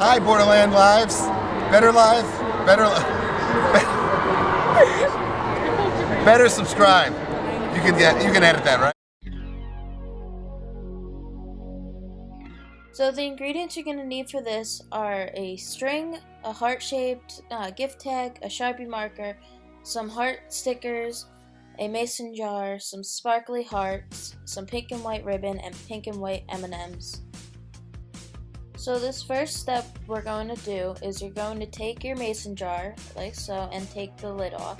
Hi, Borderland Lives. Better live. Better. Better subscribe. You can edit that, right? So the ingredients you're going to need for this are a string, a heart-shaped gift tag, a Sharpie marker, some heart stickers, a mason jar, some sparkly hearts, some pink and white ribbon, and pink and white M&Ms. So this first step we're going to do is you're going to take your mason jar, like so, and take the lid off.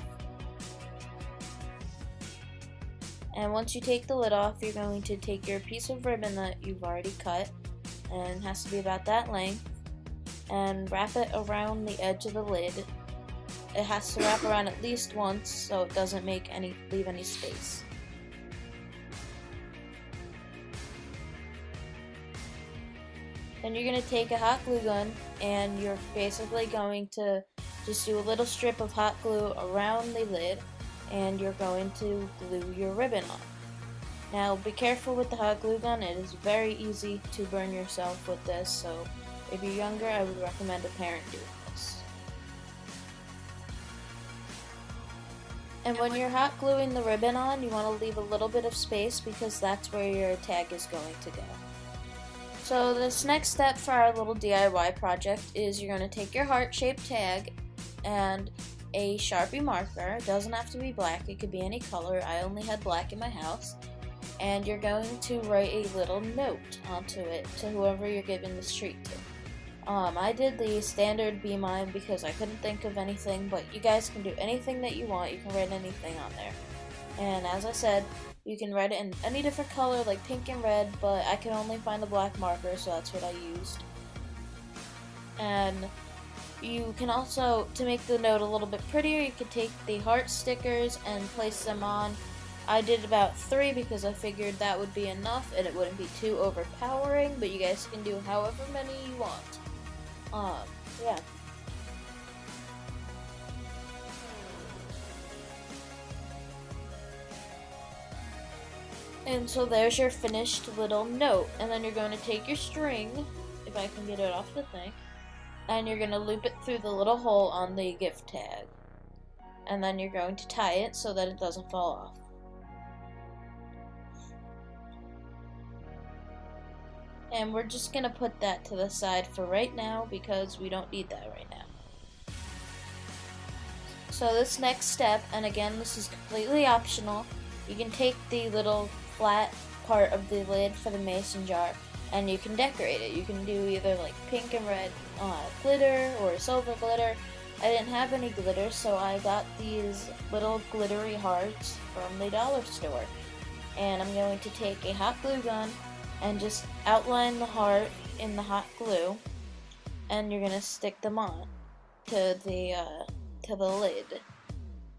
And once you take the lid off, you're going to take your piece of ribbon that you've already cut, and it has to be about that length, and wrap it around the edge of the lid. It has to wrap around at least once so it doesn't leave any space. Then you're going to take a hot glue gun and you're basically going to just do a little strip of hot glue around the lid, and you're going to glue your ribbon on. Now be careful with the hot glue gun, it is very easy to burn yourself with this, so if you're younger I would recommend a parent doing this. And when you're hot gluing the ribbon on, you want to leave a little bit of space because that's where your tag is going to go. So this next step for our little DIY project is you're going to take your heart-shaped tag and a Sharpie marker. It doesn't have to be black, it could be any color. I only had black in my house. And you're going to write a little note onto it to whoever you're giving this treat to. I did the standard Be Mine because I couldn't think of anything, but you guys can do anything that you want. You can write anything on there. And as I said, you can write it in any different color like pink and red, but I could only find the black marker, so that's what I used. And you can also, to make the note a little bit prettier, you could take the heart stickers and place them on. I did about 3 because I figured that would be enough and it wouldn't be too overpowering, but you guys can do however many you want. Yeah. And so there's your finished little note, and then you're going to take your string, if I can get it off the thing, and you're going to loop it through the little hole on the gift tag. And then you're going to tie it so that it doesn't fall off. And we're just going to put that to the side for right now because we don't need that right now. So this next step, and again this is completely optional, you can take the little flat part of the lid for the mason jar and you can decorate it. You can do either like pink and red glitter or silver glitter. I didn't have any glitter, so I got these little glittery hearts from the dollar store. And I'm going to take a hot glue gun and just outline the heart in the hot glue, and you're gonna stick them on to the lid.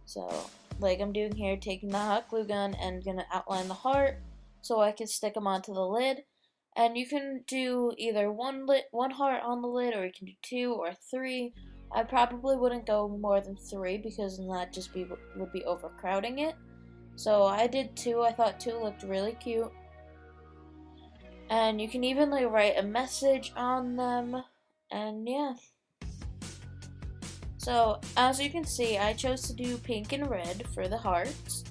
So, like I'm doing here, taking the hot glue gun and gonna outline the heart so I can stick them onto the lid. And you can do either one heart on the lid, or you can do 2 or 3. I probably wouldn't go more than 3 because then that just would be overcrowding it. So I did 2. I thought 2 looked really cute. And you can even like write a message on them, and yeah. So as you can see, I chose to do pink and red for the hearts,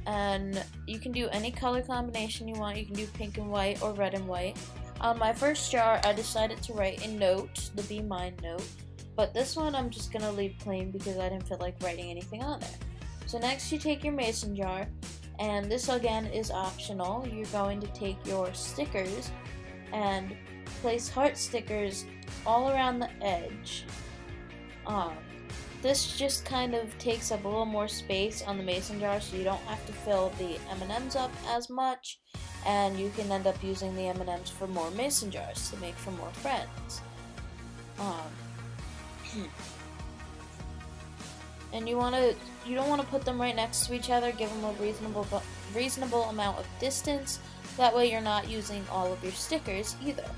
and you can do any color combination you want. You can do pink and white or red and white. On my first jar, I decided to write a note, the Be Mine note, but this one I'm just gonna leave plain because I didn't feel like writing anything on there. So next you take your mason jar, and this again is optional. You're going to take your stickers and place heart stickers all around the edge. This just kind of takes up a little more space on the mason jar, so you don't have to fill the M&Ms up as much, and you can end up using the M&Ms for more mason jars to make for more friends. And you don't want to put them right next to each other. Give them a reasonable amount of distance. That way you're not using all of your stickers either.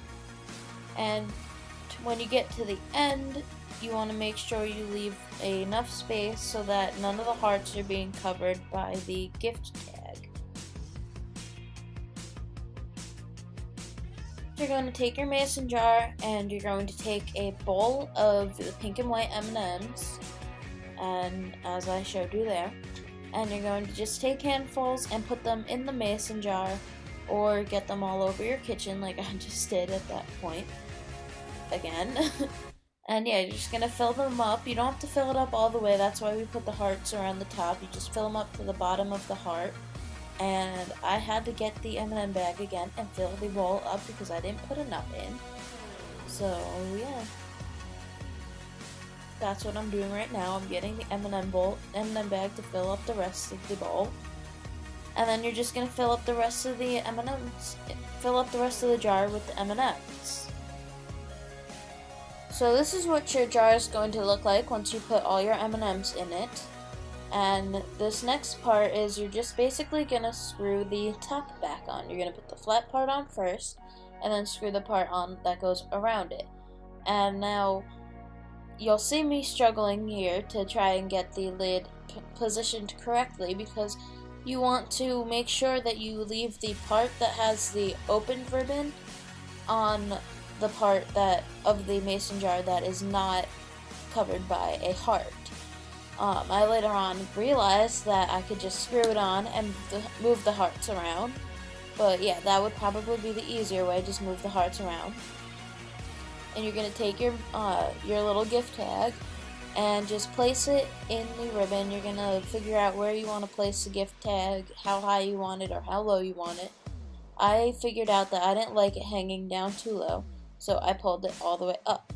And when you get to the end, you want to make sure you leave enough space so that none of the hearts are being covered by the gift tag. you're going to take your mason jar and you're going to take a bowl of the pink and white M&Ms, and as I showed you there, and you're going to just take handfuls and put them in the mason jar, or get them all over your kitchen like I just did at that point again. And yeah, you're just gonna fill them up. You don't have to fill it up all the way, that's why we put the hearts around the top. You just fill them up to the bottom of the heart. And I had to get the M&M bag again and fill the bowl up because I didn't put enough in. So yeah, that's what I'm doing right now. I'm getting the M&M bag to fill up the rest of the bowl. And then you're just gonna fill up the rest of the M&Ms, fill up the rest of the jar with the M&Ms. So this is what your jar is going to look like once you put all your M&Ms in it. And this next part is you're just basically gonna screw the top back on. You're gonna put the flat part on first, and then screw the part on that goes around it. And now you'll see me struggling here to try and get the lid positioned correctly, because you want to make sure that you leave the part that has the open ribbon on the part of the mason jar that is not covered by a heart. I later on realized that I could just screw it on and move the hearts around, but yeah, that would probably be the easier way, just move the hearts around. And you're going to take your little gift tag and just place it in the ribbon. You're going to figure out where you want to place the gift tag, how high you want it or how low you want it. I figured out that I didn't like it hanging down too low, so I pulled it all the way up.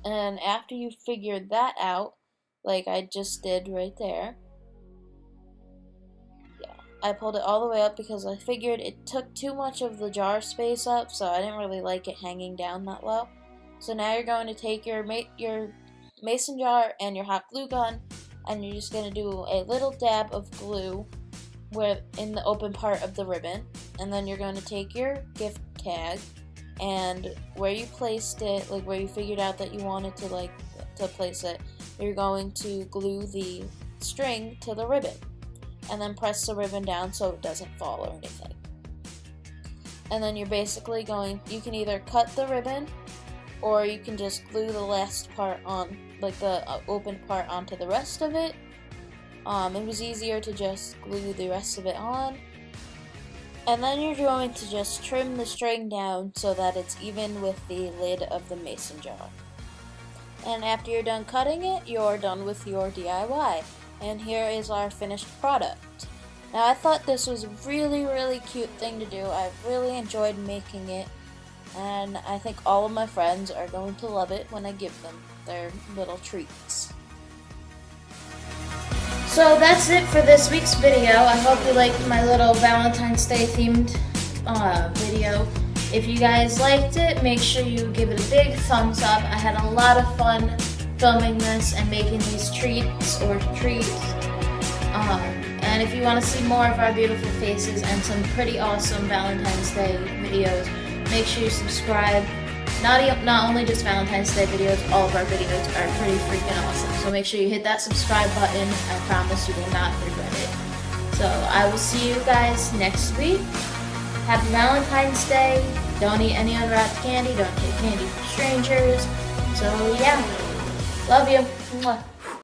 And after you figure that out, like I just did right there, yeah, I pulled it all the way up because I figured it took too much of the jar space up, so I didn't really like it hanging down that low. So now you're going to take your mason jar and your hot glue gun, and you're just going to do a little dab of glue in the open part of the ribbon, and then you're going to take your gift tag, and where you placed it, like where you figured out that you wanted to place it, you're going to glue the string to the ribbon, and then press the ribbon down so it doesn't fall or anything. And then you're basically you can either cut the ribbon, or you can just glue the last part on, like the open part onto the rest of it. It was easier to just glue the rest of it on. And then you're going to just trim the string down so that it's even with the lid of the mason jar. And after you're done cutting it, you're done with your DIY. And here is our finished product. Now I thought this was a really, really cute thing to do. I really enjoyed making it. And I think all of my friends are going to love it when I give them their little treats. So that's it for this week's video. I hope you liked my little Valentine's Day themed video. If you guys liked it, make sure you give it a big thumbs up. I had a lot of fun filming this and making these treats. And if you want to see more of our beautiful faces and some pretty awesome Valentine's Day videos, make sure you subscribe. Not only just Valentine's Day videos, all of our videos are pretty freaking awesome. So make sure you hit that subscribe button. I promise you will not regret it. So I will see you guys next week. Happy Valentine's Day. Don't eat any unwrapped candy. Don't take candy from strangers. So yeah, love you. Mwah.